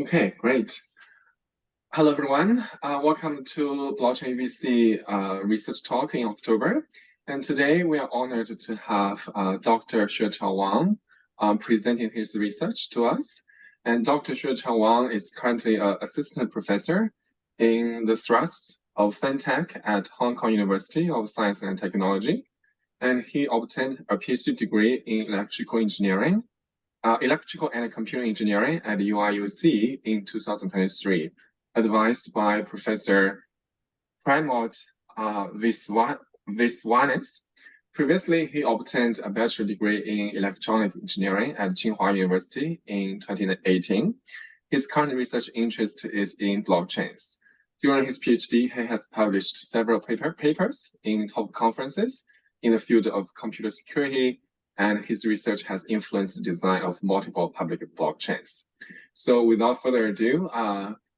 Okay, great. Hello, everyone. Welcome to Blockchain UBC Research Talk in October. And today we are honored to have Dr. Xuechao Wang presenting his research to us. And Dr. Xuechao Wang is currently an assistant professor in the thrust of FinTech at Hong Kong University of Science and Technology. And he obtained a PhD degree in electrical engineering, electrical and computing engineering at UIUC in 2023. Advised by Professor Pramod Viswanis. Previously, he obtained a bachelor degree in electronic engineering at Tsinghua University in 2018. His current research interest is in blockchains. During his PhD, he has published several papers in top conferences in the field of computer security, and his research has influenced the design of multiple public blockchains. So without further ado,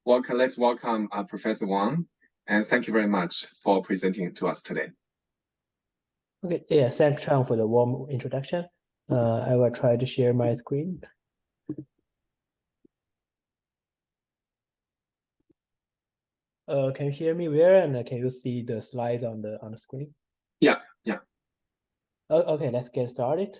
let's welcome Professor Wang, and thank you very much for presenting to us today. Okay, yeah, thanks, Chang, for the warm introduction. I will try to share my screen. Can you hear me well, and can you see the slides on the screen? Yeah. Okay, let's get started.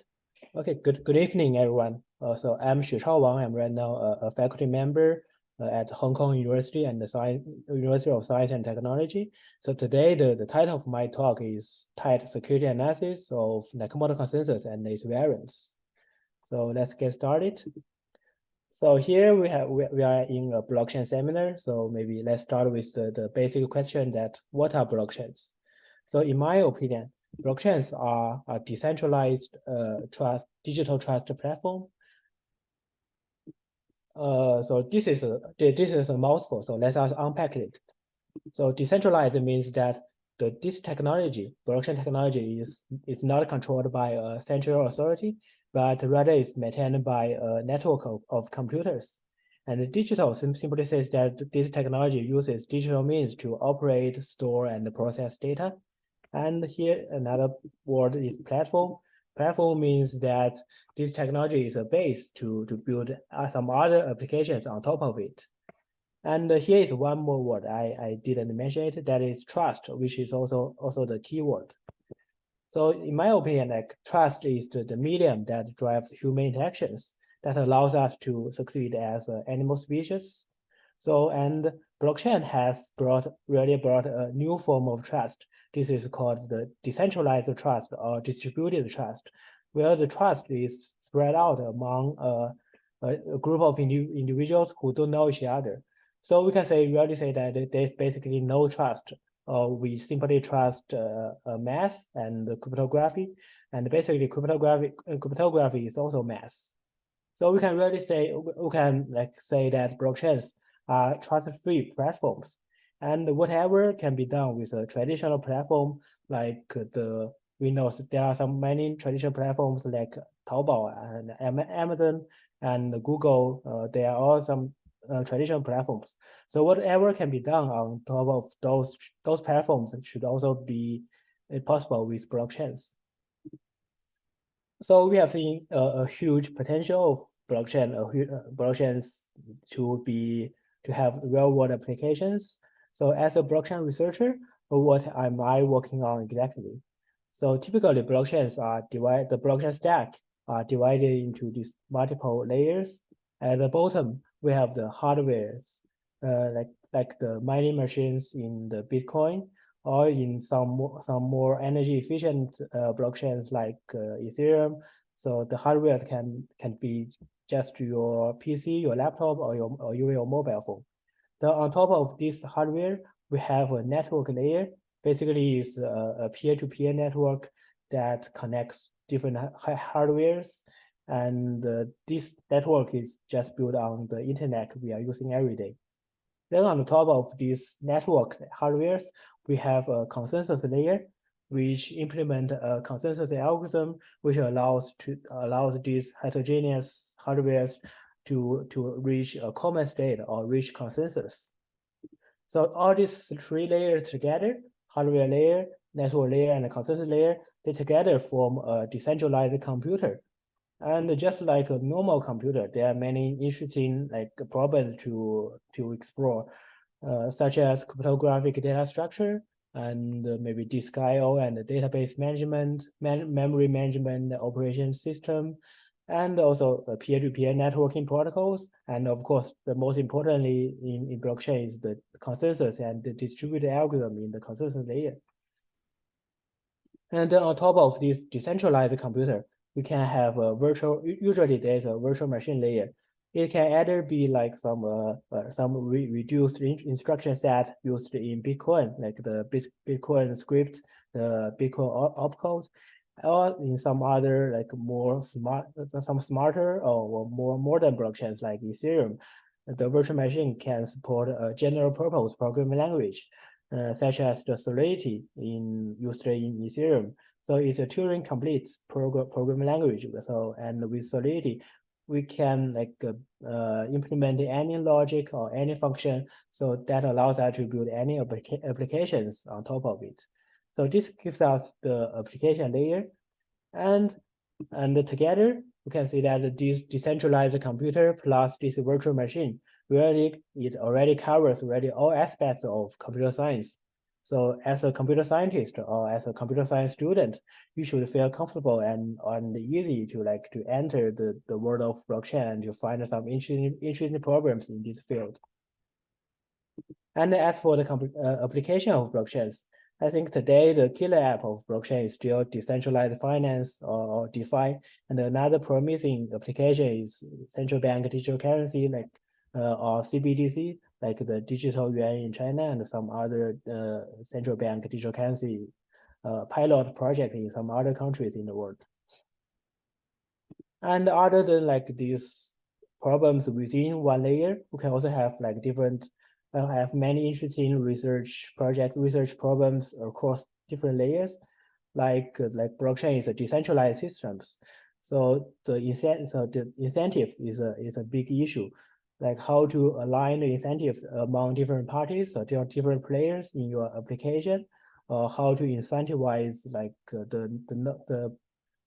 Okay, good evening, everyone. So I'm Xuechao Wang. I'm right now a faculty member at Hong Kong University and the University of Science and Technology. So today, the title of my talk is Tight Security Analysis of Nakamoto Consensus and its variants. So let's get started. So here we are in a blockchain seminar. So maybe let's start with the basic question that what are blockchains? So in my opinion, blockchains are a decentralized digital trust platform. So this is a mouthful. So let's unpack it. So decentralized means that this technology, blockchain technology, is not controlled by a central authority, but rather is maintained by a network of computers. And digital simply says that this technology uses digital means to operate, store, and process data. And here another word is platform. Platform means that this technology is a base to build some other applications on top of it. And here is one more word I didn't mention it, that is trust, which is also the key word. So in my opinion, like trust is the medium that drives human interactions that allows us to succeed as an animal species. So, and blockchain has really brought a new form of trust. This is called the decentralized trust or distributed trust, where the trust is spread out among a group of individuals who don't know each other. So we can really say that there's basically no trust. We simply trust math and cryptography, and basically cryptography is also math. So we can really say say that blockchains are trust-free platforms, and whatever can be done with a traditional platform like we know there are many traditional platforms like Taobao and Amazon and Google. There are all some traditional platforms. So whatever can be done on top of those platforms should also be possible with blockchains. So we have seen a huge potential of blockchains to have real-world applications. So as a blockchain researcher, what am I working on exactly? So typically blockchains are the blockchain stack are divided into these multiple layers. At the bottom, we have the hardwares, like the mining machines in the Bitcoin, or in some more energy efficient blockchains like Ethereum. So the hardware can be just your PC, your laptop, or even your mobile phone. Then on top of this hardware, we have a network layer. Basically, it's a peer-to-peer network that connects different hardwares. And this network is just built on the internet we are using every day. Then on the top of this network hardwares, we have a consensus layer, which implement a consensus algorithm, which allows these heterogeneous hardwares to reach a common state or reach consensus. So all these three layers together, hardware layer, network layer, and the consensus layer, they together form a decentralized computer. And just like a normal computer, there are many interesting like problems to explore, such as cryptographic data structure and maybe disk I/O and database management, memory management, operation system, and also peer-to-peer networking protocols. And of course, the most importantly in blockchain is the consensus and the distributed algorithm in the consensus layer. And then on top of this decentralized computer, we can have a virtual, usually there's a virtual machine layer. It can either be like some reduced instruction set used in Bitcoin, like the Bitcoin script, the Bitcoin opcode, or in some other like some smarter or more modern blockchains like Ethereum. The virtual machine can support a general purpose programming language, such as the Solidity used in Ethereum. So it's a Turing complete programming language. So and with Solidity, we can like implement any logic or any function. So that allows us to build any applications on top of it. So this gives us the application layer, and together we can see that this decentralized computer plus this virtual machine really it already covers already all aspects of computer science. So as a computer scientist or as a computer science student, you should feel comfortable and easy to like to enter the world of blockchain and to find some interesting problems in this field. And as for the application of blockchains, I think today the killer app of blockchain is still decentralized finance or DeFi. And another promising application is central bank digital currency like or CBDC, like the digital yuan in China and some other central bank digital currency pilot project in some other countries in the world. And other than like these problems within one layer, we can also have like different have many interesting research problems across different layers, like blockchain is a decentralized systems. So the incentives is a big issue, like how to align the incentives among different parties or different players in your application, or how to incentivize like the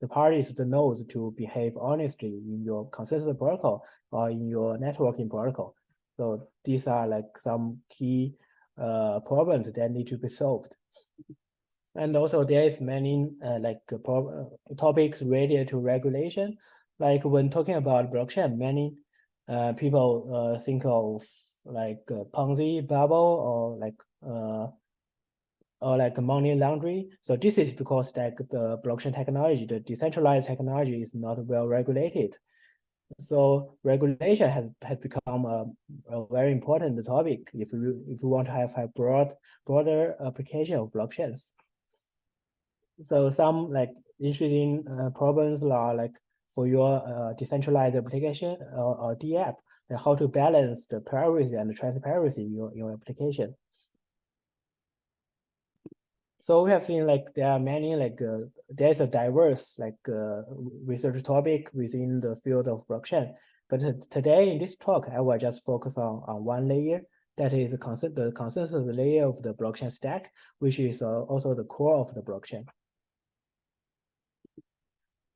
parties, the nodes to behave honestly in your consensus protocol or in your networking protocol. So these are like some key problems that need to be solved. And also there is many topics related to regulation. Like when talking about blockchain, many people think of like Ponzi bubble or like money laundering. So this is because like the blockchain technology, the decentralized technology is not well regulated. So regulation has become a very important topic if you want to have a broader application of blockchains. So some like interesting problems are like for your decentralized application or DApp, like how to balance the privacy and the transparency in your application. So we have seen like there are many like there's a diverse like research topic within the field of blockchain. But today in this talk, I will just focus on one layer, that is the consensus layer of the blockchain stack, which is also the core of the blockchain.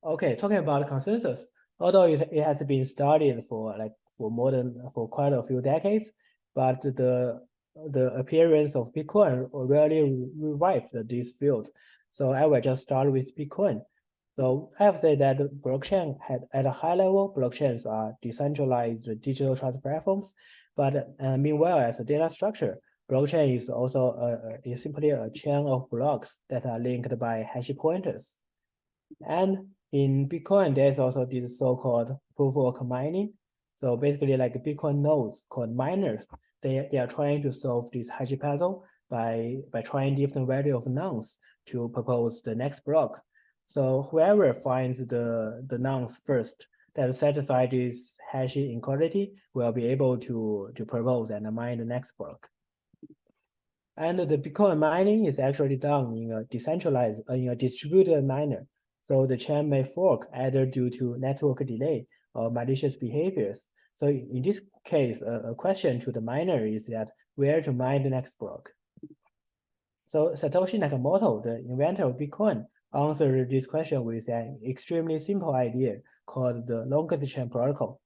Okay, talking about consensus, although it has been studied for quite a few decades, but the appearance of Bitcoin really revived this field. So I will just start with Bitcoin. So I have said that blockchain at a high level, blockchains are decentralized digital trust platforms, but meanwhile, as a data structure, blockchain is also is simply a chain of blocks that are linked by hash pointers. And in Bitcoin, there's also this so-called proof of work mining. So basically like Bitcoin nodes called miners, they are trying to solve this hash puzzle by trying different value of nonce to propose the next block. So whoever finds the nonce first that satisfy this hash inequality will be able to propose and mine the next block. And the Bitcoin mining is actually done in a decentralized, in a distributed manner. So the chain may fork either due to network delay or malicious behaviors. So in this case, a question to the miner is that where to mine the next block. So Satoshi Nakamoto, the inventor of Bitcoin, answered this question with an extremely simple idea called the longest chain protocol.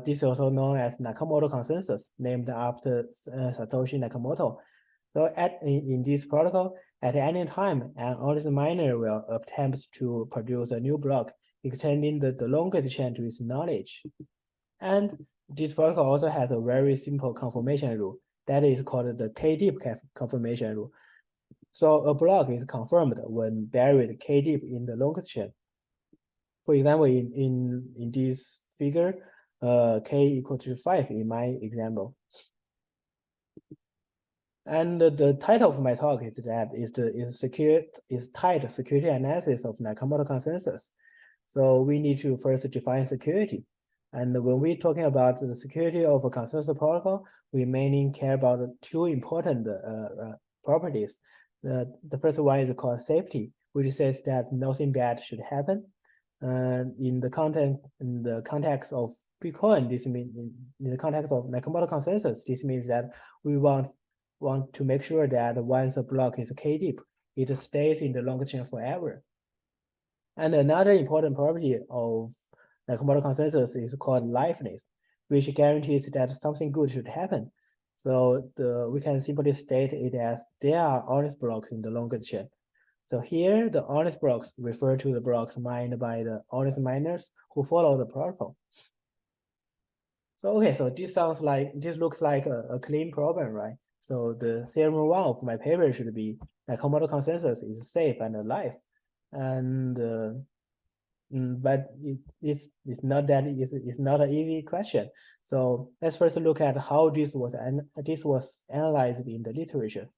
This is also known as Nakamoto Consensus, named after Satoshi Nakamoto. So in this protocol, at any time, an honest miner will attempt to produce a new block, extending the longest chain to its knowledge. And this protocol also has a very simple confirmation rule that is called the k-deep confirmation rule. So a block is confirmed when buried k-deep in the longest chain. For example, in this figure, k equal to 5 in my example. And the title of my talk is tied security analysis of Nakamoto Consensus. So we need to first define security. And when we're talking about the security of a consensus protocol, we mainly care about two important properties. The first one is called safety, which says that nothing bad should happen. In the context of Bitcoin, this means in the context of Nakamoto Consensus, this means that we want to make sure that once a block is k-deep, it stays in the long chain forever. And another important property of Nakamoto Consensus is called liveness, which guarantees that something good should happen. So we can simply state it as there are honest blocks in the longest chain. So here, the honest blocks refer to the blocks mined by the honest miners who follow the protocol. So okay, so this looks like a clean problem, right? So the theorem 1 of my paper should be Nakamoto Consensus is safe and alive. And but it's not that it's not an easy question. So let's first look at how this was analyzed in the literature.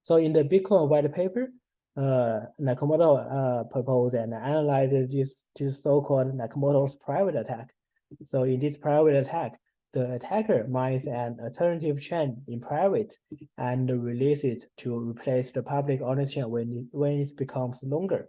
So in the Bitcoin white paper, Nakamoto proposed and analyzed this so-called Nakamoto's private attack. So in this private attack, the attacker mines an alternative chain in private and release it to replace the public honest chain when it becomes longer.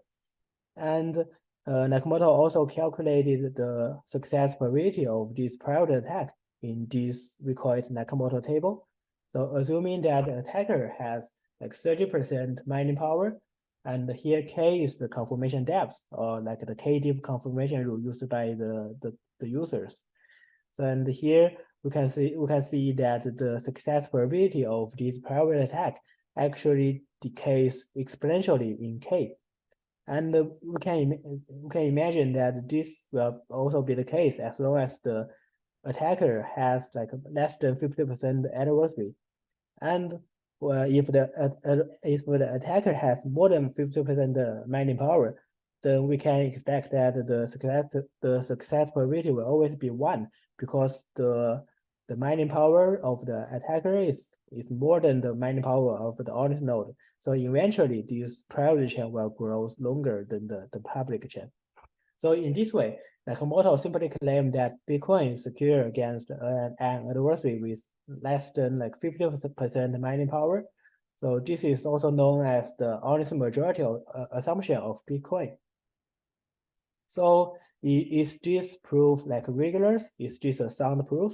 And Nakamoto also calculated the success probability of this private attack in this, we call it Nakamoto table. So assuming that the attacker has like 30% mining power, and here K is the confirmation depth, or like the k-deep confirmation rule used by the users. So and here we can see that the success probability of this private attack actually decays exponentially in K. And we can imagine that this will also be the case as long as the attacker has like less than 50% adversary. And if the attacker has more than 50% mining power, then we can expect that the success probability will always be 1, because the mining power of the attacker is more than the mining power of the honest node. So eventually this private chain will grow longer than the public chain. So in this way, Nakamoto simply claimed that Bitcoin is secure against an adversary with less than like 50% mining power. So this is also known as the honest majority assumption of Bitcoin. So is this proof like rigorous? Is this a sound proof?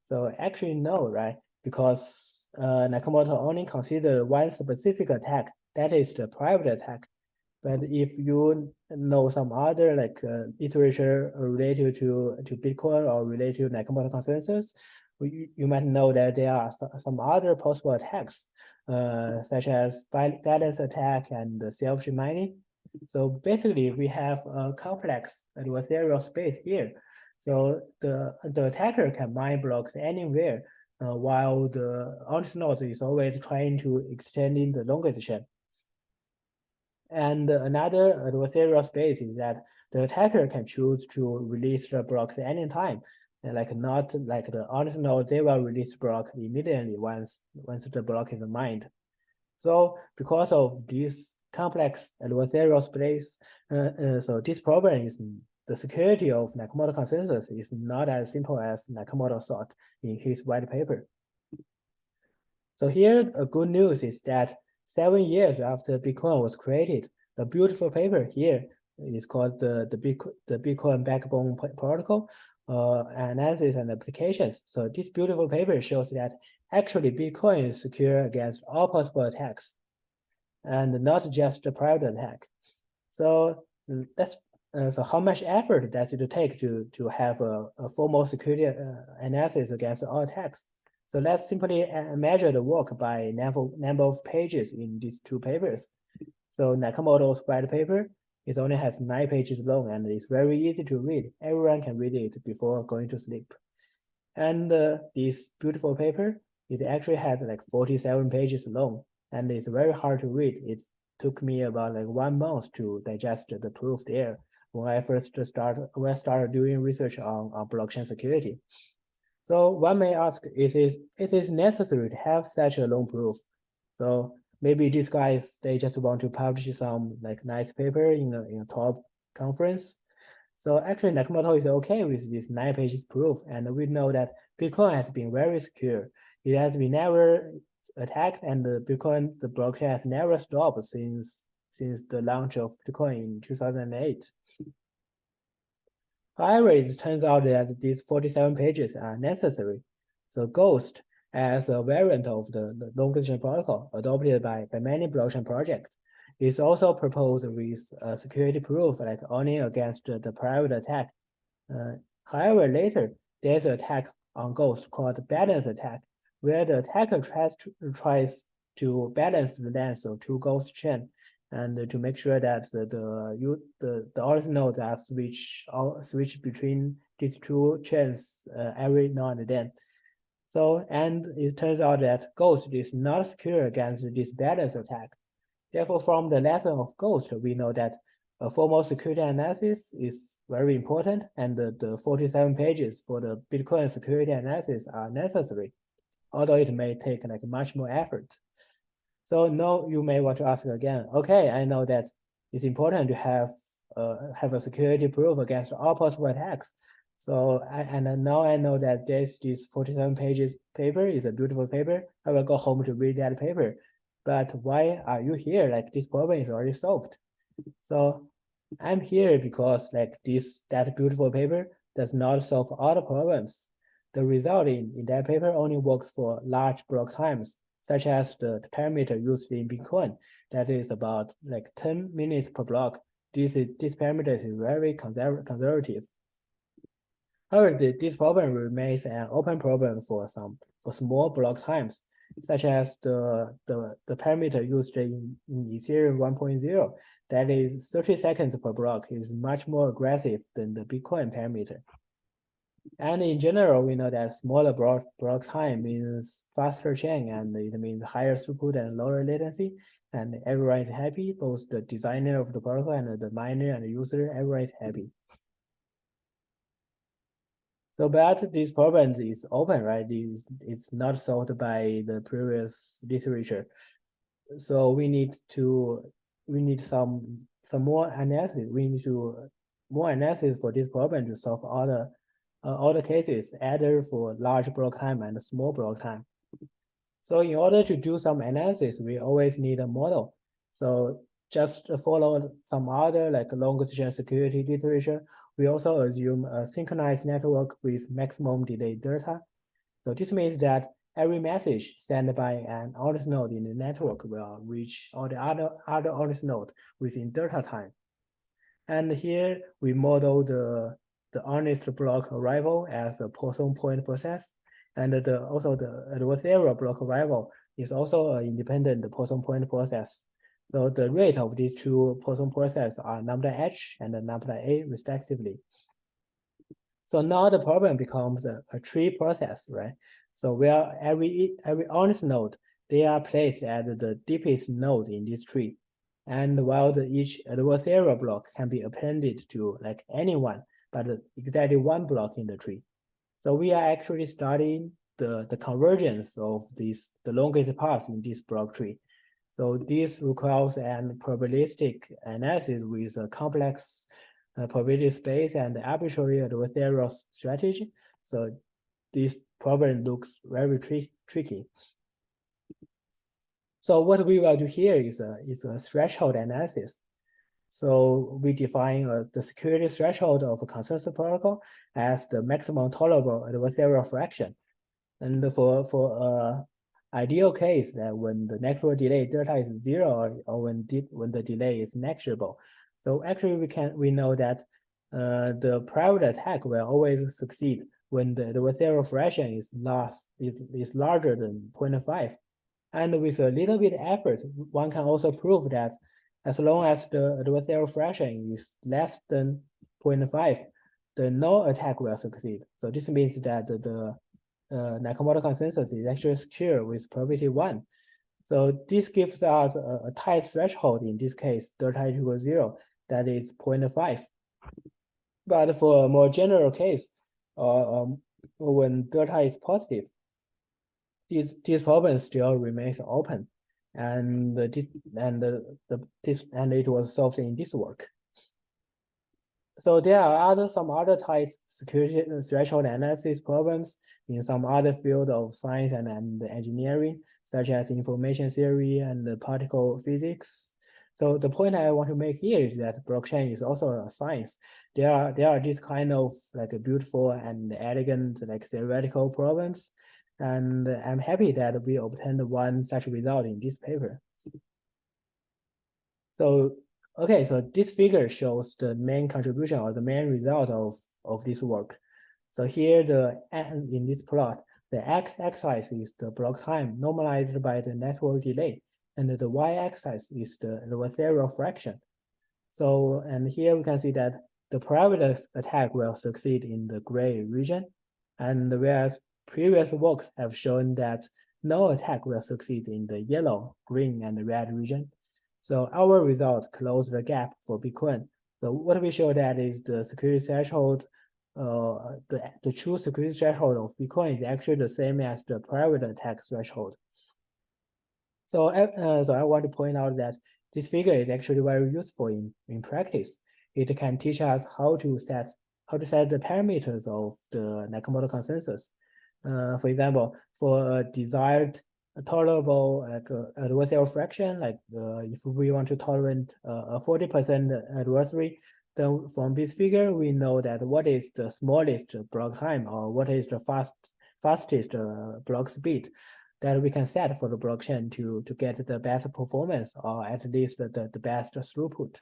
So actually no, right? Because Nakamoto only considered one specific attack, that is the private attack. But if you know some other like literature related to Bitcoin or related to Nakamoto Consensus, you might know that there are some other possible attacks, such as balance attack and selfish mining. So basically, we have a complex adversarial space here. So the attacker can mine blocks anywhere, while the honest node is always trying to extend in the longest chain. And another adversarial space is that the attacker can choose to release the blocks anytime. And like not like the honest node, they will release block immediately once the block is mined. So because of this complex adversarial space, so this problem is the security of Nakamoto Consensus is not as simple as Nakamoto thought in his white paper. So here, a good news is that 7 years after Bitcoin was created, the beautiful paper here is called the Bitcoin Backbone Protocol Analysis and Applications. So this beautiful paper shows that actually Bitcoin is secure against all possible attacks, and not just the private attack. So let's so how much effort does it take to have a formal security analysis against all attacks? So let's simply measure the work by number of pages in these two papers. So Nakamoto's white paper, it only has 9 pages long and it's very easy to read. Everyone can read it before going to sleep. And this beautiful paper, it actually has like 47 pages long and it's very hard to read. It took me about like 1 month to digest the proof there when I started doing research on blockchain security. So one may ask, it is necessary to have such a long proof? So maybe these guys, they just want to publish some like nice paper in a top conference. So actually Nakamoto is okay with this 9 pages proof. And we know that Bitcoin has been very secure. It has been never attacked and the blockchain has never stopped since the launch of Bitcoin in 2008. However, it turns out that these 47 pages are necessary. So Ghost, as a variant of the long-distance protocol adopted by many blockchain projects, is also proposed with a security proof like only against the private attack. However, later, there's an attack on Ghost called balance attack, where the attacker tries to balance the length of two Ghost chains and to make sure that the origin nodes are switch between these two chains every now and then. So, and it turns out that Ghost is not secure against this balance attack. Therefore, from the lesson of Ghost, we know that a formal security analysis is very important, and the 47 pages for the Bitcoin security analysis are necessary, although it may take like much more effort. So now you may want to ask again, okay, I know that it's important to have a security proof against all possible attacks. So now I know that this 47 pages paper is a beautiful paper. I will go home to read that paper. But why are you here? Like this problem is already solved. So I'm here because like that beautiful paper does not solve all the problems. The result in that paper only works for large block times, such as the parameter used in Bitcoin, that is about like 10 minutes per block. This parameter is very conservative. However, this problem remains an open problem for small block times, such as the parameter used in Ethereum 1.0, that is 30 seconds per block, is much more aggressive than the Bitcoin parameter. And in general, we know that smaller block time means faster chain, and it means higher throughput and lower latency, and everyone is happy, both the designer of the protocol and the miner and the user, everyone is happy. So, but this problem is open, right? It's not solved by the previous literature. So we need some more analysis. We need more analysis for this problem to solve all the cases, either for large block time and small block time. So in order to do some analysis, we always need a model. So just follow some other like long-distance security literature. We also assume a synchronized network with maximum delay delta. So this means that every message sent by an honest node in the network will reach all the other honest node within delta time. And here we model the honest block arrival as a Poisson point process. And also the adversarial block arrival is also an independent Poisson point process. So the rate of these two Poisson processes are lambda h and lambda a respectively. So now the problem becomes a tree process, right? So where every honest node, they are placed at the deepest node in this tree. And while each adversarial block can be appended to like anyone, but exactly one block in the tree. So we are actually studying the convergence of the longest path in this block tree. So this requires an probabilistic analysis with a complex probability space and arbitrary adversarial strategy. So this problem looks very tricky. So what we will do here is a threshold analysis. So we define the security threshold of a consensus protocol as the maximum tolerable adversarial fraction. And for ideal case that when the network delay delta is 0 or when the delay is negligible, So actually we know that the private attack will always succeed when the adversarial fraction is larger than 0.5. And with a little bit effort, one can also prove that as long as the adversarial fraction is less than 0.5, the no attack will succeed. So this means that the Nakamoto consensus is actually secure with probability 1. So this gives us a tight threshold in this case, delta equals 0, that is 0.5. But for a more general case, when delta is positive, these problems still remains open, and it was solved in this work. So there are some other tight security threshold analysis problems in some other field of science and engineering, such as information theory and particle physics. So the point I want to make here is that blockchain is also a science. There are these kind of like beautiful and elegant like theoretical problems, and I'm happy that we obtained one such result in this paper. So okay, so this figure shows the main contribution or the main result of this work. So here in this plot, the x-axis is the block time normalized by the network delay, and the y-axis is the adversarial fraction. So, and here we can see that the private attack will succeed in the gray region, and whereas previous works have shown that no attack will succeed in the yellow, green, and red region. So our result closed the gap for Bitcoin. So what we show that is the security threshold, the true security threshold of Bitcoin is actually the same as the private attack threshold. So I want to point out that this figure is actually very useful in practice. It can teach us how to set the parameters of the Nakamoto consensus. For example, for a desired tolerable adversarial fraction, like if we want to tolerate a 40% adversary, then from this figure we know that what is the smallest block time or what is the fastest block speed that we can set for the blockchain to get the best performance or at least the best throughput.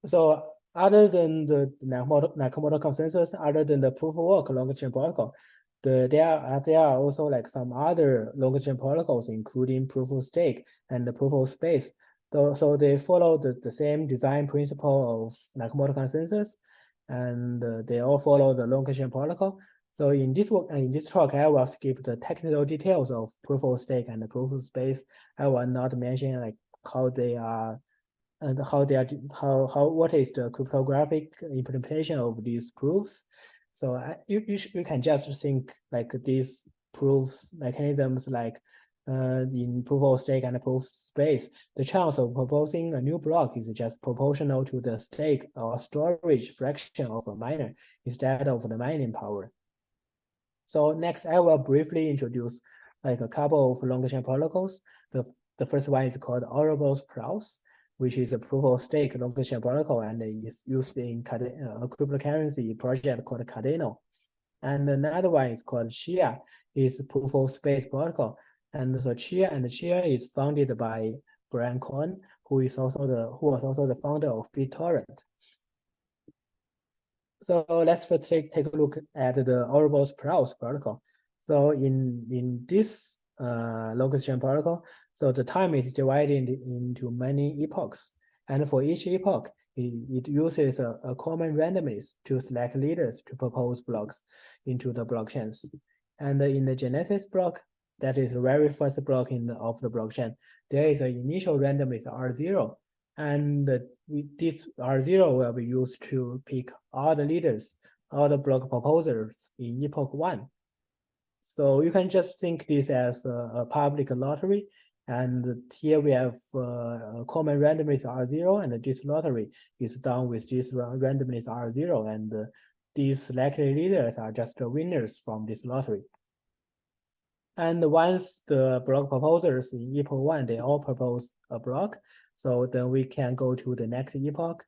So other than the Nakamoto consensus, other than the proof of work longer chain protocol, there are also like some other longer chain protocols, including proof of stake and the proof of space. So they follow the same design principle of Nakamoto consensus, and they all follow the longer chain protocol. So in this talk, I will skip the technical details of proof of stake and the proof of space. I will not mention like how they are and what is the cryptographic implementation of these proofs. So you can just think like these proofs mechanisms like in proof of stake and proof of space, the chance of proposing a new block is just proportional to the stake or storage fraction of a miner instead of the mining power. So next, I will briefly introduce like a couple of longer chain protocols. The first one is called Ouroboros Proof, which is a proof of stake longer chain protocol and is used in a cryptocurrency project called Cardano. And another one is called Chia, is proof of space protocol. And so Chia is founded by Wang, who was also the founder of BitTorrent. So let's first take a look at the Ouroboros protocol. So in this longer chain protocol, so the time is divided into many epochs, and for each epoch, it uses a common randomness to select leaders to propose blocks into the blockchains. And in the Genesis block, that is the very first block of the blockchain, there is an initial randomness R0, and this R0 will be used to pick all the leaders, all the block proposers in epoch 1. So you can just think this as a public lottery. And here we have a common randomness R0, and this lottery is done with this randomness R0, and these selected leaders are just the winners from this lottery. And once the block proposers in epoch 1, they all propose a block, so then we can go to the next epoch,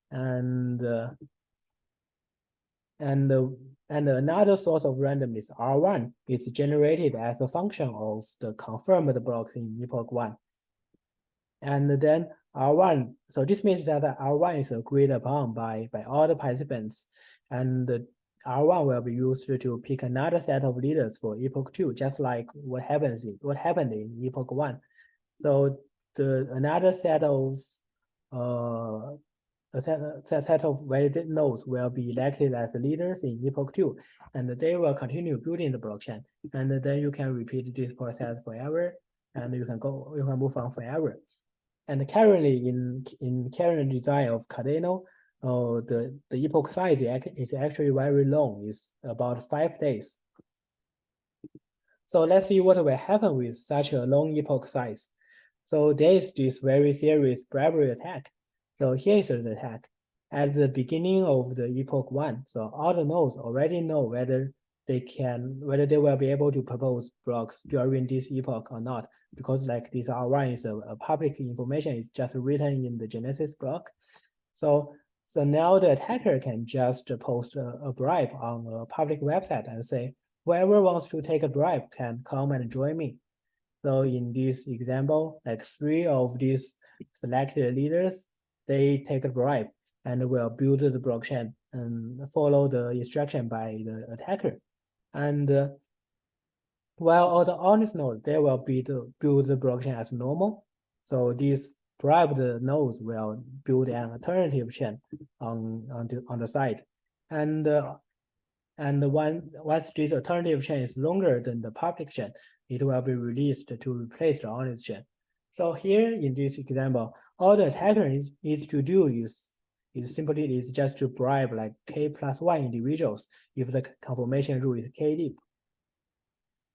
and another source of randomness, R1, is generated as a function of the confirmed blocks in epoch 1. And then R1, so this means that R1 is agreed upon by all the participants, and R1 will be used to pick another set of leaders for epoch 2, just like what happened in epoch 1. So another set of a set of validated nodes will be elected as leaders in epoch 2, and they will continue building the blockchain. And then you can repeat this process forever, and you can move on forever. And currently in current design of Cardano, the epoch size is actually very long. It's about 5 days. So let's see what will happen with such a long epoch size. So there is this very serious bribery attack. So here is the attack. At the beginning of the epoch 1, so all the nodes already know whether they will be able to propose blocks during this epoch or not, because like this R1 is a public information, it's just written in the Genesis block. So now the attacker can just post a bribe on a public website and say, whoever wants to take a bribe can come and join me. So in this example, like 3 of these selected leaders, they take a bribe and will build the blockchain and follow the instruction by the attacker. And while all the honest nodes, they will build the blockchain as normal. So these bribed nodes will build an alternative chain on the side. And once this alternative chain is longer than the public chain, it will be released to replace the honest chain. So here in this example, all the attacker needs to do is just to bribe like k+1 individuals if the confirmation rule is k deep.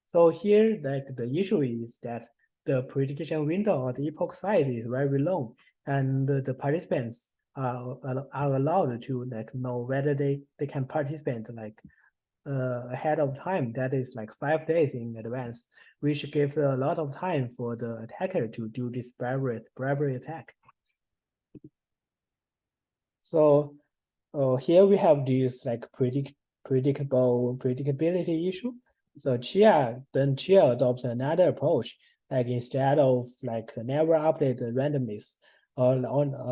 So here, like the issue is that the prediction window or the epoch size is very long, and the participants are allowed to like know whether they can participate like ahead of time. That is like 5 days in advance, which gives a lot of time for the attacker to do this bribery attack. So here we have this like predictability issue. So Chia adopts another approach, like instead of like never update the randomness, or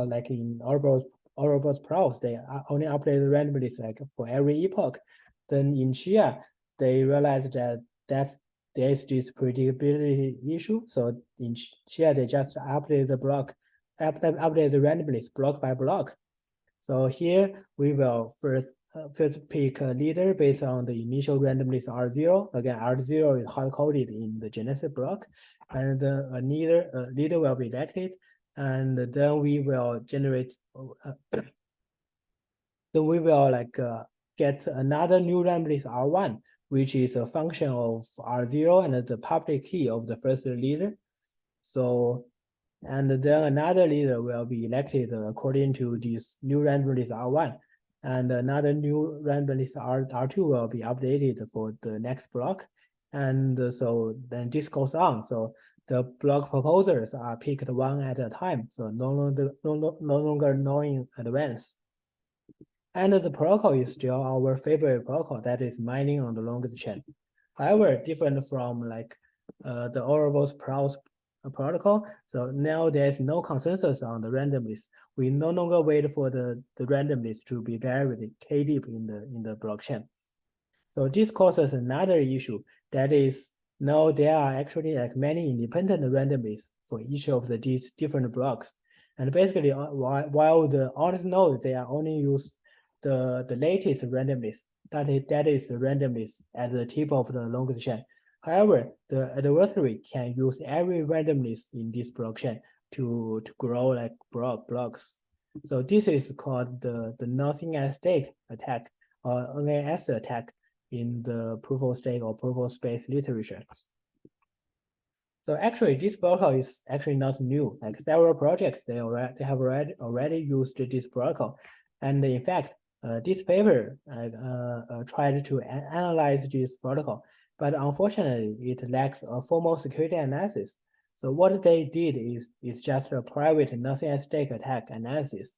like in Ouroboros Proof, they only update the randomness like for every epoch. Then in Chia, they realized that there is this predictability issue. So in Chia, they just update the randomness block by block. So here we will first pick a leader based on the initial randomness R0. Again, R0 is hard-coded in the Genesis block, and a leader will be elected, and then we will generate. Then we will like get another new randomness R1, which is a function of R0 and the public key of the first leader. So and then another leader will be elected according to this new randomness R1, and another new randomness R2 will be updated for the next block, and so then this goes on. So the block proposers are picked one at a time, so no longer knowing in advance. And the protocol is still our favorite protocol, that is mining on the longest chain. However, different from like the Ouroboros protocol. So now there's no consensus on the randomness. We no longer wait for the randomness to be buried k-deep in the blockchain. So this causes another issue, that is now there are actually like many independent randomness for each of these different blocks. And basically, while the honest node, they are only use the latest randomness, that is the randomness at the tip of the longest chain. However, the adversary can use every randomness in this blockchain to grow like blocks. So this is called the nothing at stake attack, or NAS attack in the proof-of-stake or proof-of-space literature. So actually, this protocol is actually not new. Like several projects, they have already used this protocol, and in fact, this paper tried to analyze this protocol, but unfortunately, it lacks a formal security analysis. So what they did is just a private nothing at stake attack analysis,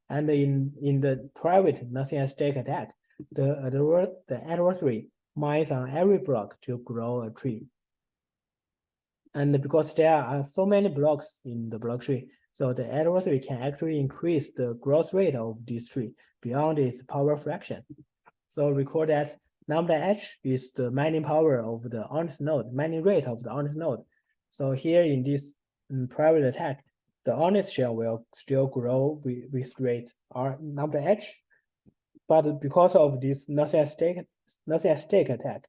and in the private nothing at stake attack, the adversary mines on every block to grow a tree. And because there are so many blocks in the block tree, so the adversary can actually increase the growth rate of this tree beyond its power fraction. So recall that lambda h is the mining power of the honest node, mining rate of the honest node. So here in this private attack, the honest shell will still grow with rate r lambda h, but because of this nothing at stake attack,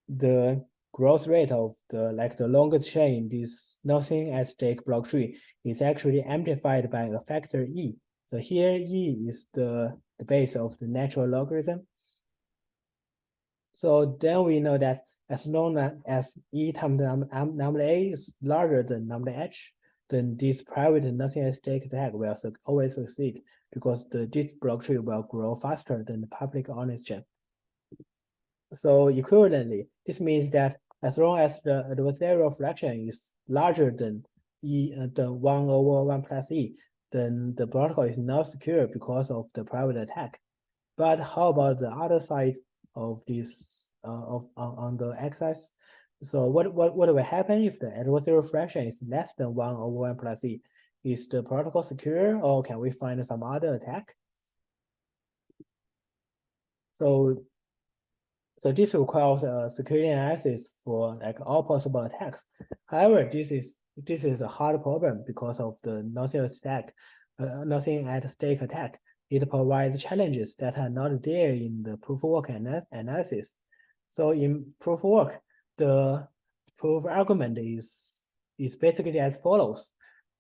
the growth rate of the longest chain in this nothing at stake block tree is actually amplified by a factor e. So here e is the base of the natural logarithm. So then we know that as long as e times lambda a is larger than lambda h, then this private nothing at stake attack will always succeed because this block tree will grow faster than the public honest chain. So equivalently, this means that as long as the adversarial fraction is larger than than 1 over 1 plus e, then the protocol is not secure because of the private attack. But how about the other side of this on the x-axis? So what will happen if the adversarial fraction is less than 1 over 1 plus e? Is the protocol secure, or can we find some other attack? So this requires a security analysis for like all possible attacks. However, this is a hard problem because of the nothing at stake attack. It provides challenges that are not there in the proof of work analysis. So in proof of work, the proof argument is basically as follows.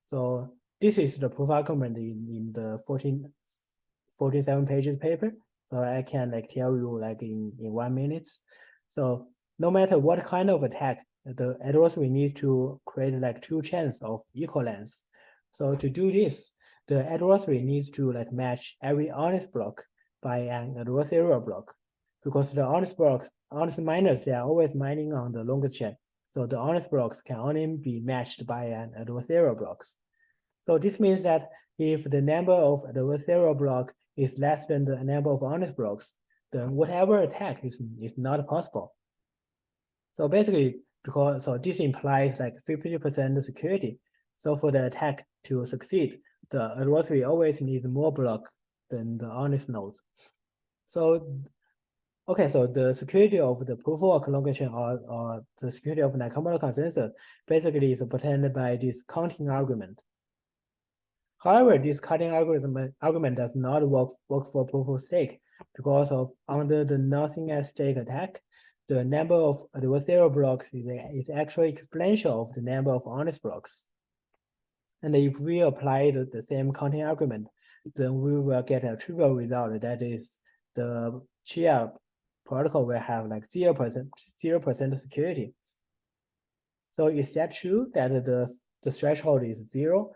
So this is the proof argument in the 47 pages paper. So I can like tell you like in 1 minute. So no matter what kind of attack, the adversary needs to create like 2 chains of equal length. So to do this, the adversary needs to like match every honest block by an adversarial block, because the honest miners, they are always mining on the longest chain. So the honest blocks can only be matched by an adversarial blocks. So this means that if the number of adversarial block is less than the number of honest blocks, then whatever attack is not possible. So basically, so this implies like 50% security. So for the attack to succeed, the adversary always needs more block than the honest nodes. So okay, so the security of the proof of work long chain or the security of Nakamoto consensus basically is obtained by this counting argument. However, this counting argument does not work for proof of stake because of under the nothing at stake attack, the number of adversarial blocks is actually exponential of the number of honest blocks. And if we apply the same counting argument, then we will get a trivial result. That is, the Chia protocol will have like 0% security. So is that true that the threshold is 0?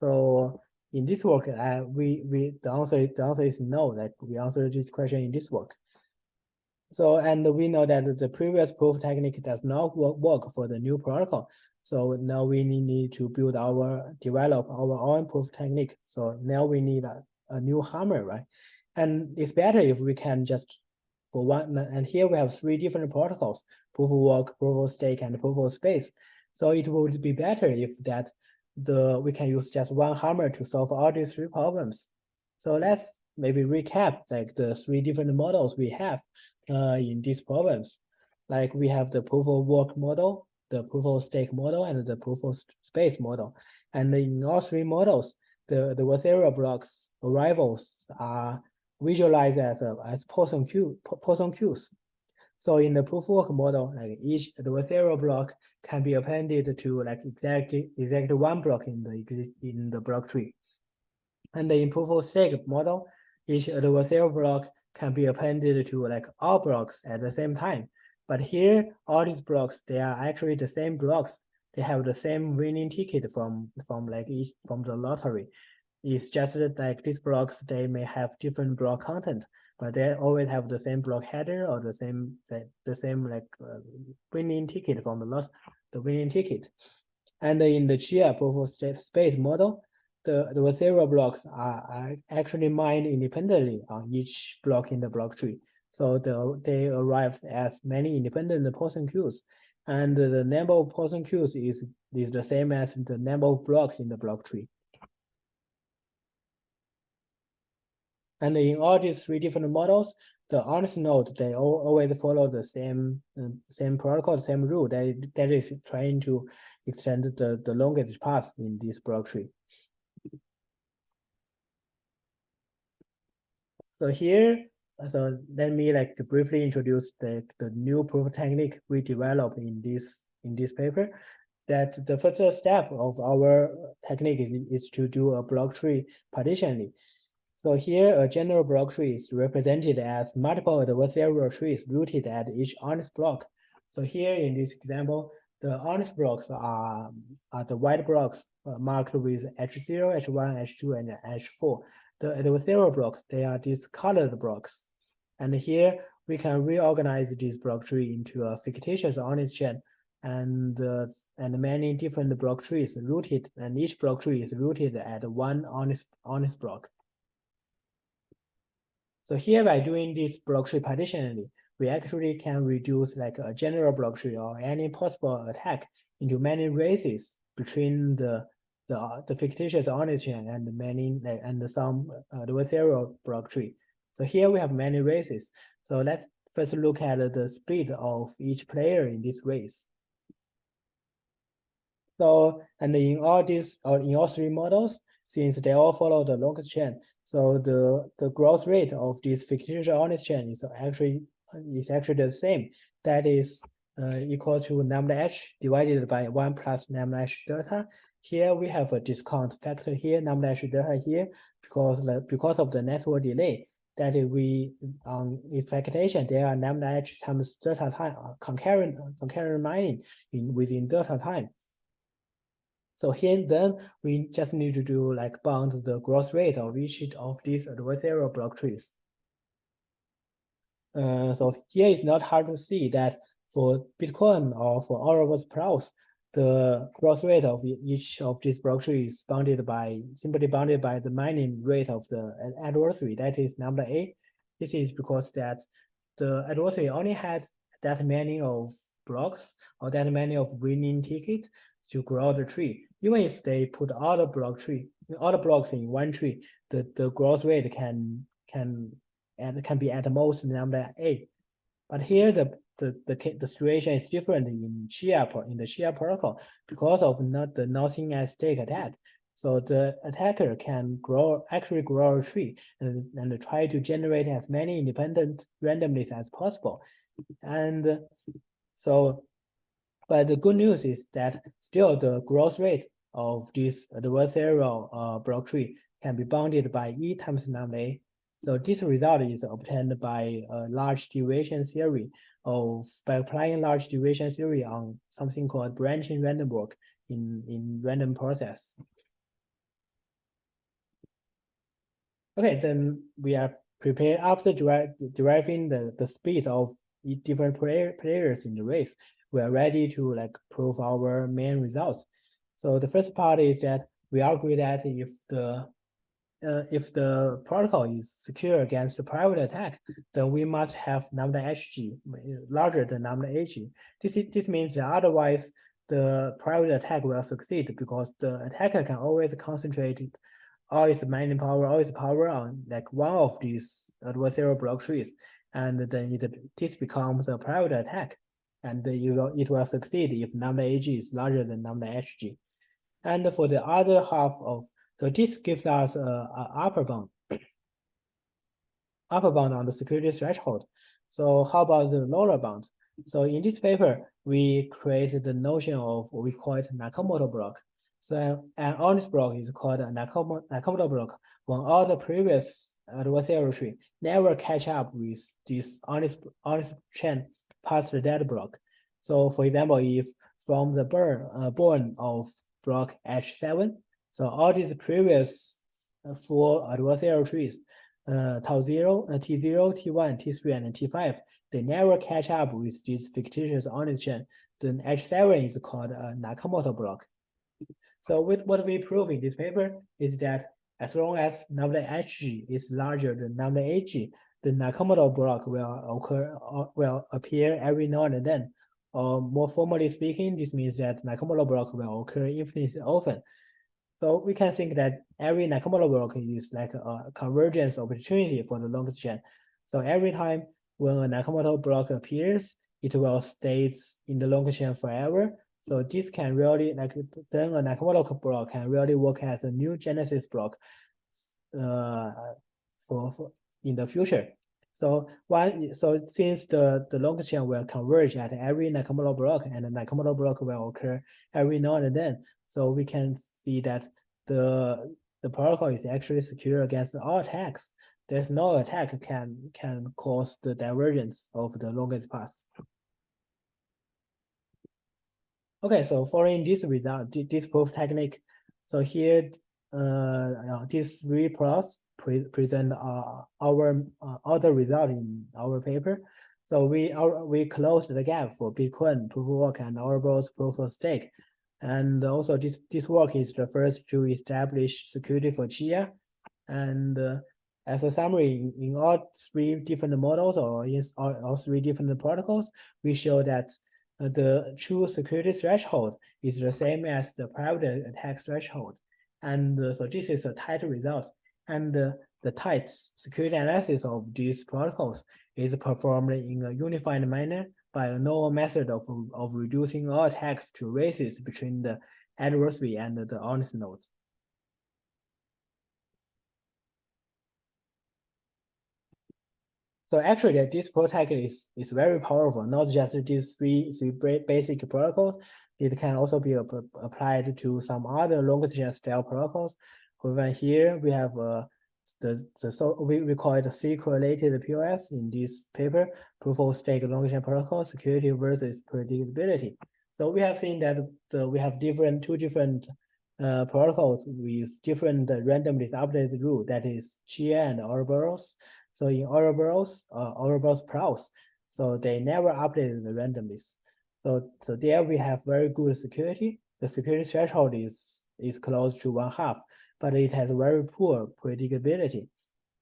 So in this work, the answer is no. That we answered this question in this work. So and we know that the previous proof technique does not work for the new protocol. So now we need to develop our own proof technique. So now we need a new hammer, right? And it's better if we can just for one. And here we have 3 different protocols: proof of work, proof of stake, and proof of space. So it would be better if we can use just one hammer to solve all these 3 problems. So let's maybe recap like the 3 different models we have in these problems. Like we have the proof of work model, the proof of stake model, and the proof of space model. And in all 3 models, the adversarial blocks arrivals are visualized as Poisson queues. So in the proof of work model, like each adversarial block can be appended to like exactly 1 block in the block tree. And in proof of stake model, each adversarial block can be appended to like all blocks at the same time. But here, all these blocks, they are actually the same blocks. They have the same winning ticket from the lottery. It's just that like these blocks, they may have different block content, but they always have the same block header or the same winning ticket from the winning ticket. And in the Chia Proof-of-Space model, the adversarial blocks are actually mined independently on each block in the block tree. So they arrive as many independent Poisson queues. and the number of Poisson queues is the same as the number of blocks in the block tree. And in all these three different models, the honest node, they always follow the same protocol, same rule that is trying to extend the longest path in this block tree. So here, so let me briefly introduce the new proof technique we developed in this paper. That the first step of our technique is to do a block tree partitioning. So here, a general block tree is represented as multiple adversarial trees rooted at each honest block. So here in this example, the honest blocks are the white blocks marked with H0, H1, H2, and H4. The adversarial blocks, they are these colored blocks. And here we can reorganize this block tree into a fictitious honest chain and many different block trees rooted, and each block tree is rooted at one honest block. So here by doing this block tree partitioning, we actually can reduce a general block tree or any possible attack into many races between the fictitious honest chain and some adversarial block tree. So here we have many races. So let's first look at the speed of each player in this race. So, and in all three models, since they all follow the longest chain, so the growth rate of this fictitious honest chain is actually the same. That is equal to lambda h divided by 1 plus lambda h delta. Here we have a discount factor here, lambda h delta here, because of the network delay that we on expectation there are lambda h times delta time concurrent mining within delta time. So here then we just need to do bound the growth rate of each of these adversarial block trees. So here it's not hard to see that for Bitcoin or for Ouroboros PoS, the growth rate of each of these block trees is simply bounded by the mining rate of the adversary, that is lambda A. This is because that the adversary only had that many of blocks or that many of winning tickets to grow the tree. Even if they put all the blocks in one tree, the growth rate can be at most lambda A. But here the situation is different in the Chia protocol because of the nothing at stake attack. So the attacker can actually grow a tree and try to generate as many independent randomness as possible. And so, but the good news is that still the growth rate of this adversarial block tree can be bounded by E times lambda A. So this result is obtained by a large deviation theory by applying large deviation theory on something called branching random walk in random process. Okay, then we are prepared after deriving the speed of different players in the race. We are ready to prove our main results. So the first part is that we argue that if the protocol is secure against the private attack, then we must have lambda hg larger than lambda ag. This means that otherwise the private attack will succeed because the attacker can always concentrate all its mining power, all its power on one of these adversarial block trees, and then this becomes a private attack, and it will succeed if lambda ag is larger than lambda hg. And for the other half so this gives us an upper bound on the security threshold. So how about the lower bound? So in this paper, we created the notion of what we call it Nakamoto block. So an honest block is called a Nakamoto block when all the previous adversarial tree never catch up with this honest chain past that block. So for example, if from the born of block H7, so all these previous 4 adversarial trees, T0, T1, T3, and T5, they never catch up with this fictitious honest chain. Then H7 is called a Nakamoto block. So what we prove in this paper is that as long as lambda hg is larger than lambda ag, the Nakamoto block will appear every now and then Or more formally speaking, this means that Nakamoto block will occur infinitely often. So we can think that every Nakamoto block is like a convergence opportunity for the longest chain. So every time when a Nakamoto block appears, it will stay in the longest chain forever. So this can really then a Nakamoto block can really work as a new genesis block for in the future. So since the longest chain will converge at every Nakamoto block and the Nakamoto block will occur every now and then, so we can see that the protocol is actually secure against all attacks. There's no attack can cause the divergence of the longest path. Okay, so following this result, this proof technique, so here these three plots present our other result in our paper. So we closed the gap for Bitcoin proof of work and Ouroboros proof of stake. And also this work is the first to establish security for Chia. And as a summary, in all three different models or in all three different protocols, we show that the true security threshold is the same as the private attack threshold. And so this is a tight result. And the tight security analysis of these protocols is performed in a unified manner by a novel method of reducing all attacks to races between the adversary and the honest nodes. So actually, this protocol is very powerful, not just these three basic protocols. It can also be applied to some other long-chain style protocols. Over here, we have we call it C-correlated PoS in this paper, proof-of-stake long-chain protocol, security versus predictability. So we have seen that we have two different protocols with different randomly updated rule, that is Chia and Ouroboros. So in Ouroboros PoS, so they never updated the randomness. So there we have very good security. The security threshold is close to 1/2, but it has very poor predictability.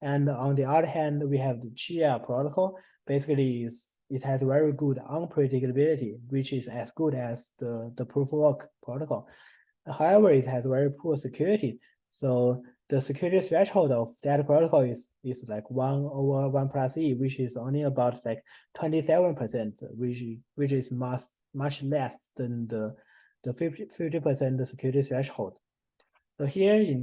And on the other hand, we have the Chia protocol. Basically, it has very good unpredictability, which is as good as the proof of work protocol. However, it has very poor security. So the security threshold of that protocol is like 1/1 plus E, which is only about like 27%, which is much less than the 50% security threshold. So here in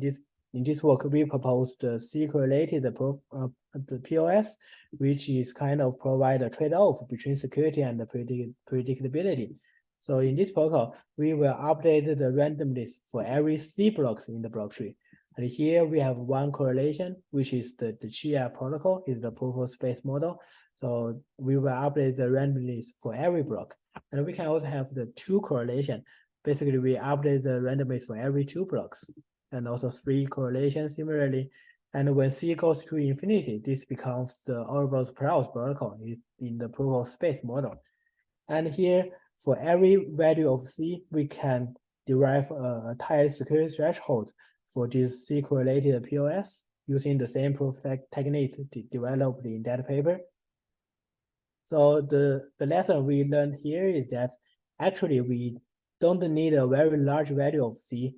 this work, we proposed the C-correlated the PoS, which is kind of provide a trade-off between security and the predictability. So in this protocol, we will update the randomness for every C blocks in the block tree. And here we have one correlation, which is the Chia protocol, is the proof-of-space model. So we will update the randomness for every block. And we can also have the two correlation. Basically, we update the randomness for every two blocks, and also three correlations similarly. And when C goes to infinity, this becomes the Ouroboros PoS protocol in the proof-of-space model. And here, for every value of C, we can derive a tight security threshold for this C-correlated PoS using the same proof technique developed in that paper. So the lesson we learned here is that actually we don't need a very large value of C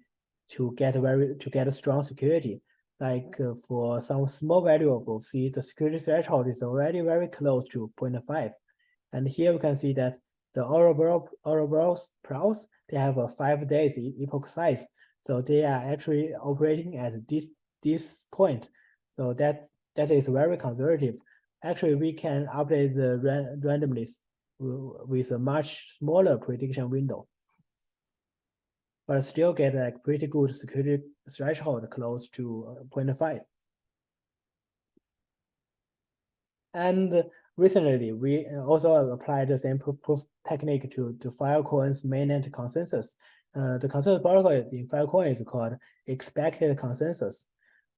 to get a strong security. Like for some small value of C, the security threshold is already very close to 0.5. And here we can see that the Ouroboros PoS, they have a 5 days epoch size. So they are actually operating at this point. So that is very conservative. Actually, we can update the randomness with a much smaller prediction window, but still get like pretty good security threshold close to 0.5. And recently, we also applied the same proof technique to Filecoin's mainnet consensus. The consensus protocol in Filecoin is called expected consensus.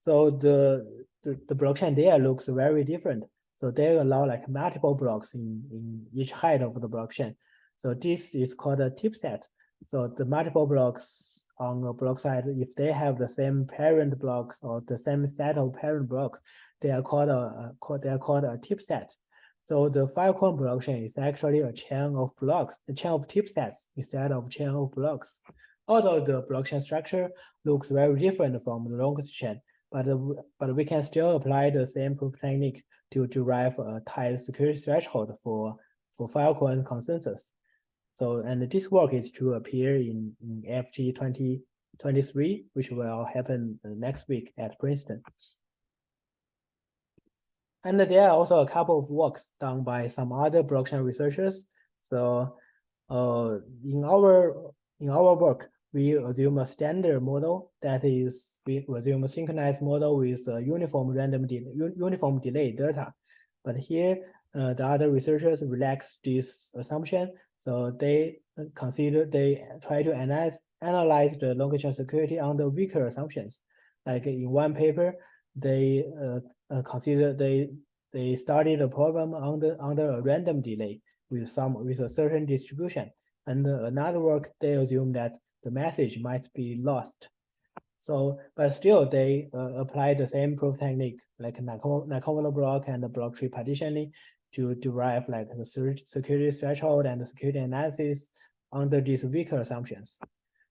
So the blockchain there looks very different. So they allow like multiple blocks in each height of the blockchain. So this is called a tip set. So the multiple blocks on a block side, if they have the same parent blocks or the same set of parent blocks, they are called a tip set. So the Filecoin blockchain is actually a chain of blocks, a chain of chipsets instead of chain of blocks. Although the blockchain structure looks very different from the longest chain, but we can still apply the same proof technique to derive a tight security threshold for Filecoin consensus. So, and this work is to appear in FT 2023, which will happen next week at Princeton. And there are also a couple of works done by some other blockchain researchers. So, in our work, we assume a standard model, that is, we assume a synchronized model with a uniform delay delta. But here, the other researchers relax this assumption. So they try to analyze the longer chain security under weaker assumptions. Like in one paper, they studied the problem under a random delay with a certain distribution. And another work, they assume that the message might be lost. So, but still, they apply the same proof technique, like Nakamoto block and the block tree partitioning, to derive like the security threshold and the security analysis under these weaker assumptions.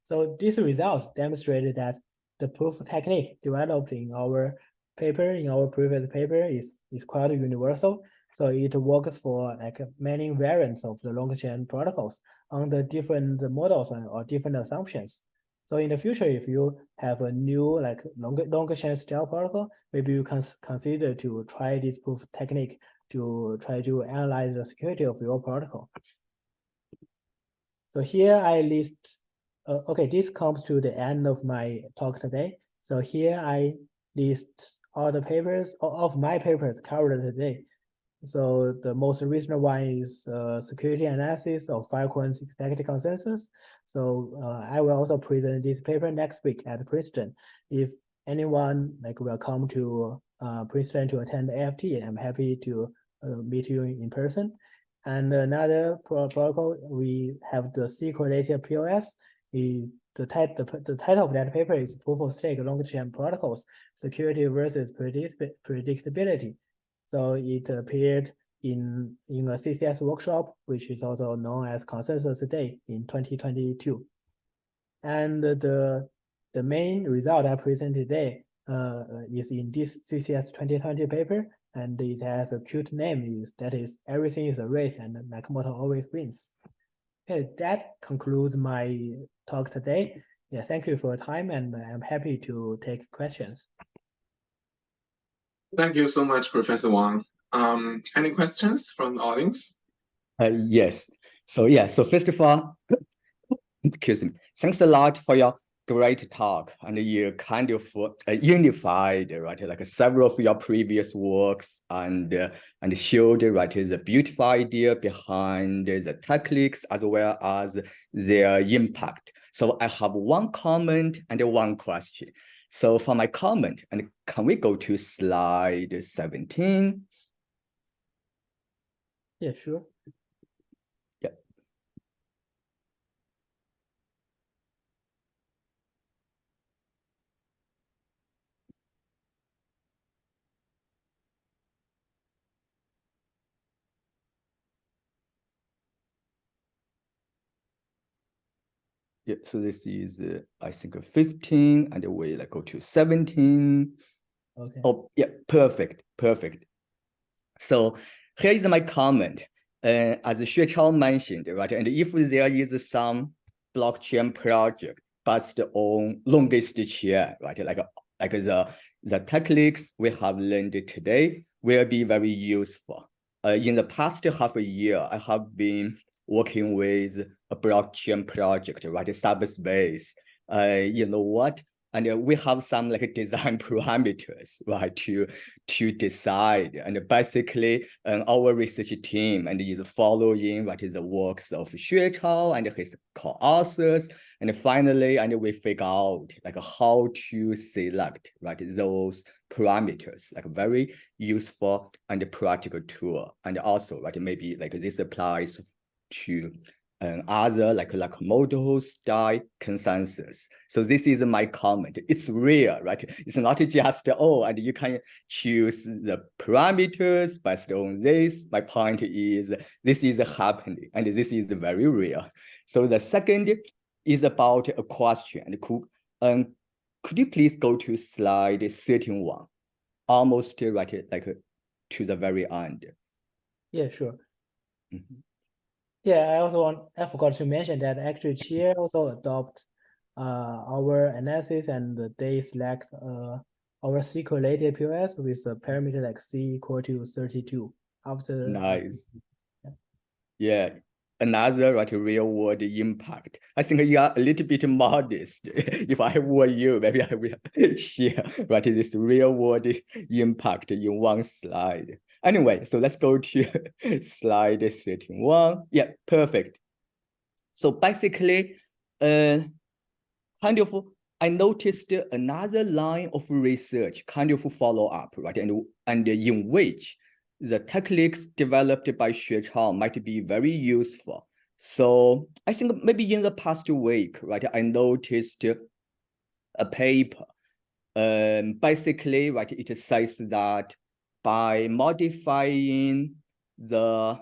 So these results demonstrated that the proof technique developed in our previous paper, is quite universal. So it works for like many variants of the long chain protocols under different models or different assumptions. So in the future, if you have a new like longer chain style protocol, maybe you can consider to try this proof technique to try to analyze the security of your protocol. So here I list, okay, this comes to the end of my talk today. So here I list all the papers of my papers covered today. So the most recent one is security analysis of Filecoin's expected consensus. So I will also present this paper next week at Princeton. If anyone like will come to Princeton to attend the AFT, I'm happy to meet you in person. And another protocol, we have the C-correlated PoS. The title of that paper is Proof-of-Stake Long Chain Protocols, Security versus Predictability. So it appeared in a CCS workshop, which is also known as Consensus Day in 2022. And the main result I present today is in this CCS 2020 paper, and it has a cute name, that is everything is a race and Nakamoto always wins. Okay, that concludes my talk today. Yeah, thank you for your time, and I'm happy to take questions. Thank you so much, Professor Wang. Any questions from the audience? Yes. So first of all, excuse me. Thanks a lot for your great talk, and you kind of unified, right, like several of your previous works, and showed, right, the beautiful idea behind the techniques as well as their impact. So I have one comment and one question. So for my comment, and can we go to slide 17? Yeah, sure. Yeah. Yeah, so this is, I think, 15, and we like go to 17. Okay. Oh, yeah, perfect. So here is my comment. As Xuechao mentioned, right, and if there is some blockchain project based on longest chain, right, like the techniques we have learned today will be very useful. In the past half a year, I have been working with a blockchain project, right, Subspace. You know what? And we have some like design parameters, right, to decide. And basically, our research team and is following what is the works of Xuechao and his co-authors. And finally, and we figure out like how to select, right, those parameters, like very useful and practical tool. And also, right, maybe like this applies to other like Nakamoto consensus. So this is my comment. It's real, right? It's not just, oh, and you can choose the parameters based on this. My point is this is happening and this is very real. So the second is about a question. And could you please go to slide 31? Almost right, like to the very end. Yeah, sure. Mm-hmm. Yeah, I forgot to mention that actually Chia also adopt our analysis and they select our C-correlated POS with a parameter like C equal to 32 after. Nice. Yeah, another right real world impact. I think you are a little bit modest. If I were you, maybe I will share right this real world impact in one slide. Anyway, so let's go to slide 31. Yeah, perfect. So basically, kind of I noticed another line of research kind of follow up, right? And in which the techniques developed by Xuechao might be very useful. So I think maybe in the past week, right, I noticed a paper. Basically, right, it says that by modifying the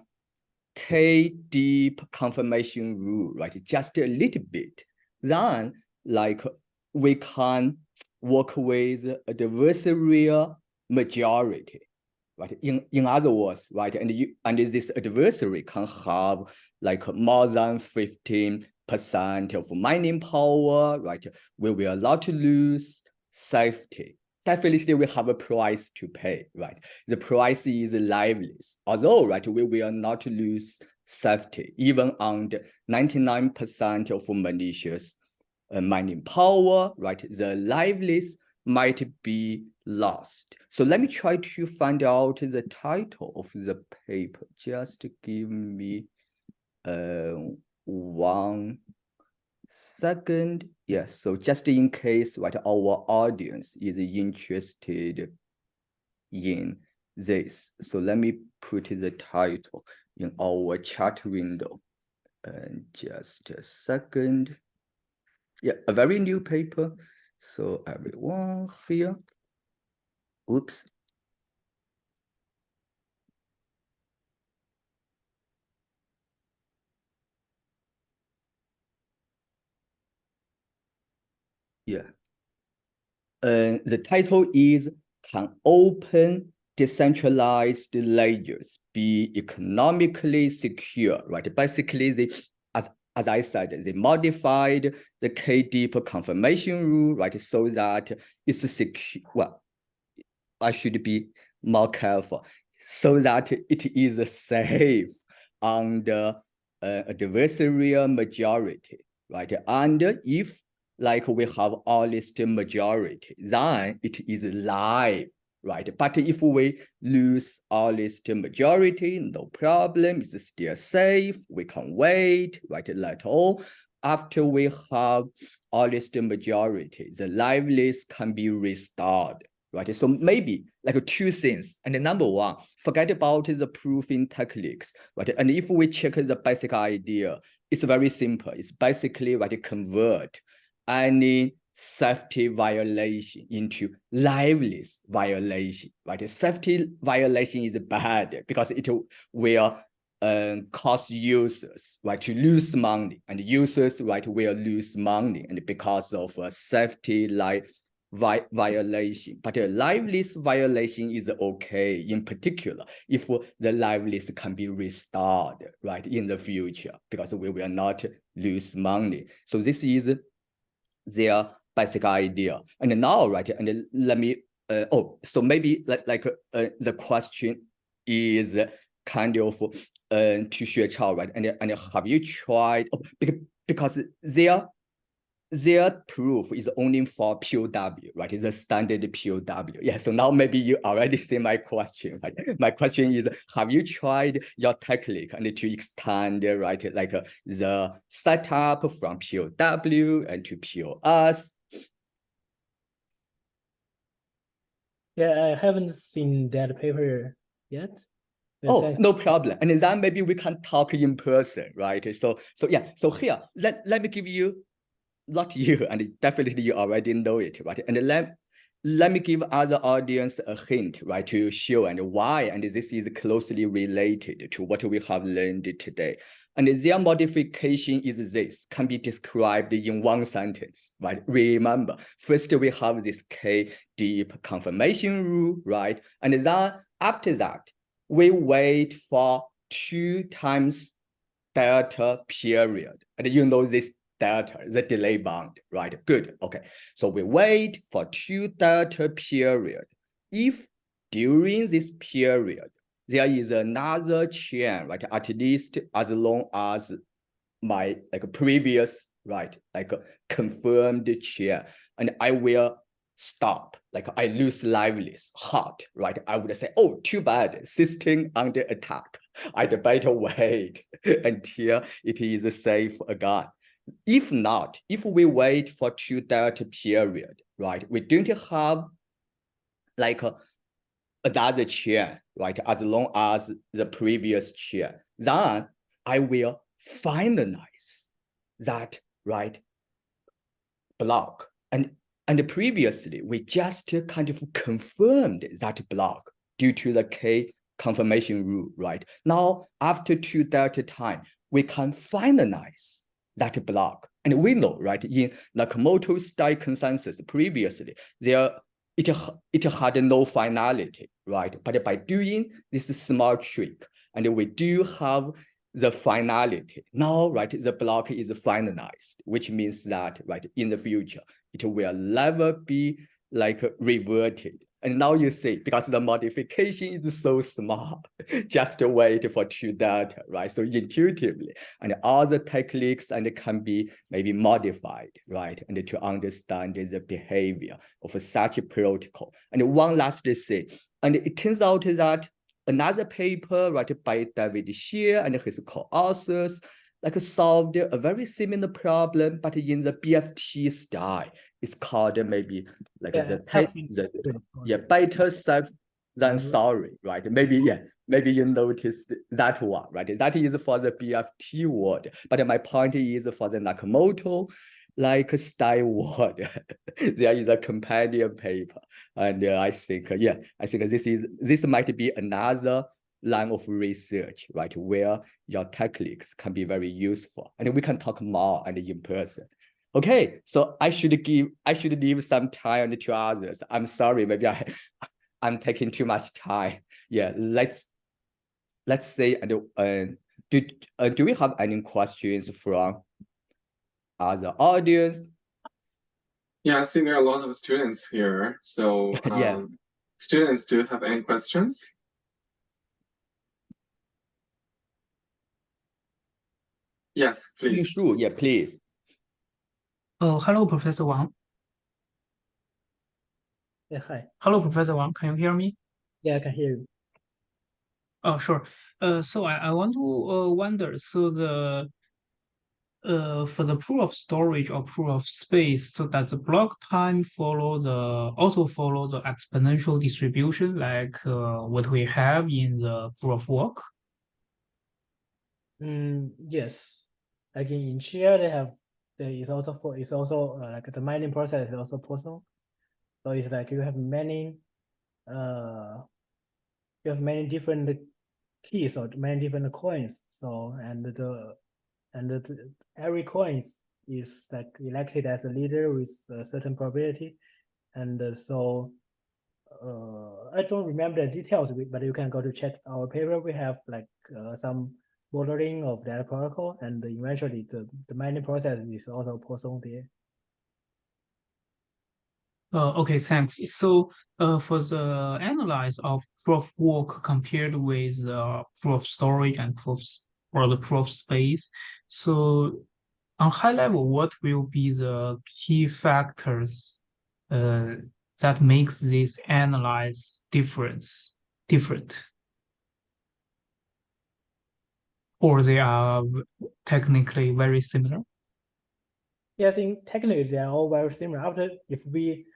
K-deep confirmation rule, right, just a little bit, then like we can work with adversarial majority, right? In other words, right, and this adversary can have like more than 15% of mining power, right? We will not lose safety. Definitely we have a price to pay, right? The price is liveless. Although, right, we will not lose safety, even under 99% of malicious mining power, right? The liveless might be lost. So let me try to find out the title of the paper. Just give me 1 second. Yes, so just in case, right, our audience is interested in this. So let me put the title in our chat window. And just a second. Yeah, a very new paper. So everyone here. Oops. Yeah. The title is Can Open Decentralized Ledgers Be Economically Secure? Right. Basically, as I said, they modified the K-deep confirmation rule, right, so that it's secure. Well, I should be more careful, so that it is safe under adversarial majority, right? And if like we have honest majority, then it is live, right? But if we lose honest majority, no problem, it's still safe. We can wait, right? Let all. After we have honest majority, the live list can be restored, right? So maybe like 2 things. And number 1, forget about the proofing techniques, right? And if we check the basic idea, it's very simple. It's basically, right, convert any safety violation into liveless violation, right? Safety violation is bad because it will cause users, right, to lose money, and users, right, will lose money, and because of safety violation. But a liveless violation is okay, in particular, if the liveless can be restored, right, in the future, because we will not lose money. So this is their basic idea. And now, right, and let me, so maybe like the question is kind of to Xuechao, right? And have you tried, because their proof is only for POW, right? It's a standard POW. Yeah, so now maybe you already see my question, right? My question is, have you tried your technique and to extend, right, like the setup from POW and to POS? Yeah, I haven't seen that paper yet. Oh, no problem. And then maybe we can talk in person, right? So yeah. So here, let me give you, not you, and definitely you already know it, right? And let me give other audience a hint, right, to show and why, and this is closely related to what we have learned today. And their modification is this, can be described in one sentence, right? Remember, first we have this K-deep confirmation rule, right? And then after that, we wait for 2 times delta period. And you know this delta, the delay bound, right? Good, okay. So we wait for 2 delta period. If during this period, there is another chain, right? At least as long as my previous, right, confirmed chain, and I will stop, I lose livelihood, hot, right? I would say, oh, too bad, system under attack. I'd better wait until it is safe again. If not, if we wait for 2 delta period, right, we don't have another chain, right, as long as the previous chain, then I will finalize that, right, block. And previously, we just kind of confirmed that block due to the K confirmation rule, right? Now, after 2 delta time, we can finalize that block. And we know, right, in Nakamoto-style consensus previously, it had no finality, right? But by doing this small trick, and we do have the finality. Now, right, the block is finalized, which means that, right, in the future, it will never be reverted. And now you see, because the modification is so small, just wait for 2 delta, right? So intuitively, and all the techniques and can be maybe modified, right? And to understand the behavior of such a protocol. And one last thing, and it turns out that another paper, right, by David Chia and his co-authors, solved a very similar problem, but in the BFT style. It's called maybe better safe than sorry, right? Maybe you noticed that one, right? That is for the BFT word, but my point is for the Nakamoto style word. There is a companion paper, and I think this might be another line of research, right, where your techniques can be very useful, and we can talk more and in person. Okay, so I should leave some time to others. I'm sorry, maybe I'm taking too much time. Yeah, let's say, and do we have any questions from other audience? Yeah, I see there are a lot of students here. So yeah. Students, do you have any questions? Yes, please. Sure, yeah, please. Oh, hello, Professor Wang. Yeah, hi. Hello, Professor Wang. Can you hear me? Yeah, I can hear you. Oh, sure. So I want to wonder. So for the proof of storage or proof of space, so does the block time also follow the exponential distribution like what we have in the proof of work? Yes. Like in Chia, it's also like the mining process is also personal. So it's like you have many different keys or many different coins. So every coin is like elected as a leader with a certain probability, and so I don't remember the details, but you can go to check our paper. We have some modeling of that protocol, and eventually the mining process is also personal there. Okay, thanks. So for the analyze of proof work compared with proof storage and the proof space, so on high level, what will be the key factors that makes this analyze different? Or they are technically very similar? Yeah, I think technically they are all very similar. If we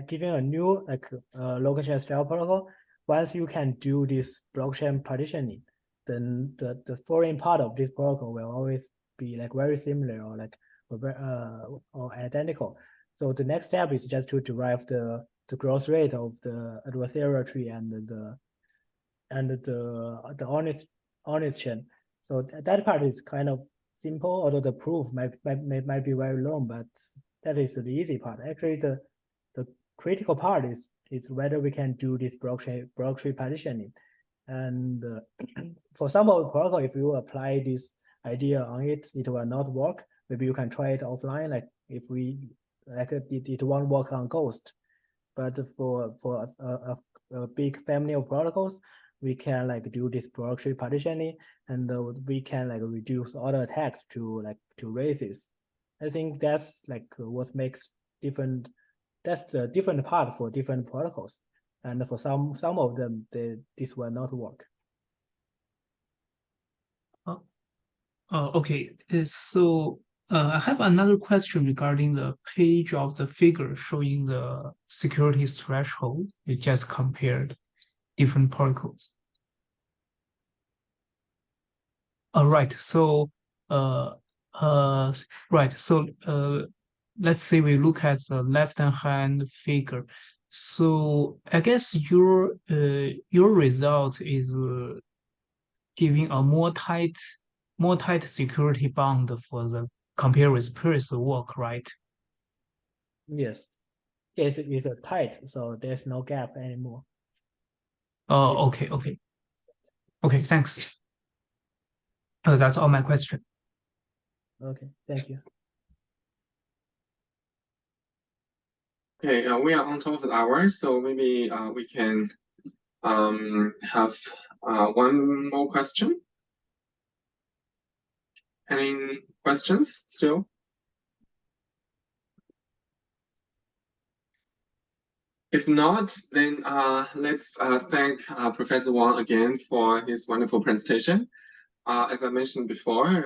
giving a new local chain style protocol, once you can do this blockchain partitioning, then the foreign part of this protocol will always be like very similar or identical. So the next step is just to derive the growth rate of the adversarial tree and the honest chain. So that part is kind of simple, although the proof might be very long, but that is the easy part. Actually, the critical part is whether we can do this block tree partitioning. And for some of the protocol, if you apply this idea on it, it will not work. Maybe you can try it offline, like if it won't work on Ghost. But for a big family of protocols, we can like do this block tree partitioning, and we can like reduce all the attacks to races. I think that's like what makes different. That's the different part for different protocols, and for some of them, this will not work. Okay. So I have another question regarding the page of the figure showing the securities threshold. You just compared different protocols. Right. So let's say we look at the left-hand figure. So I guess your result is giving a more tight security bound for the compared with previous work, right? Yes, it's a tight, so there's no gap anymore. Oh, okay, thanks. That's all my question. Okay, thank you. Okay, we are on top of the hour, so maybe we can have one more question. Any questions still? If not, then let's thank Professor Wang again for his wonderful presentation. As I mentioned before,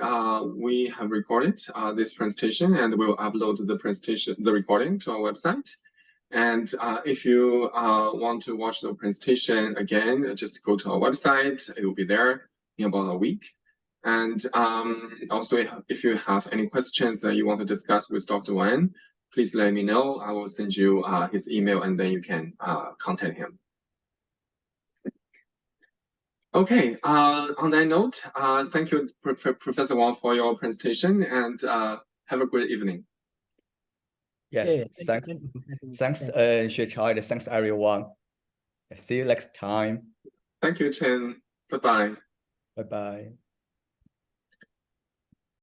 we have recorded this presentation, and we'll upload the recording to our website. And if you want to watch the presentation again, just go to our website. It will be there in about a week. And also, if you have any questions that you want to discuss with Dr. Wang, please let me know. I will send you his email, and then you can contact him. Okay, on that note, thank you, Professor Wang, for your presentation, and have a great evening. Yeah, thanks, Xuechao, and thanks everyone. See you next time. Thank you, Chen. Bye-bye. Bye-bye.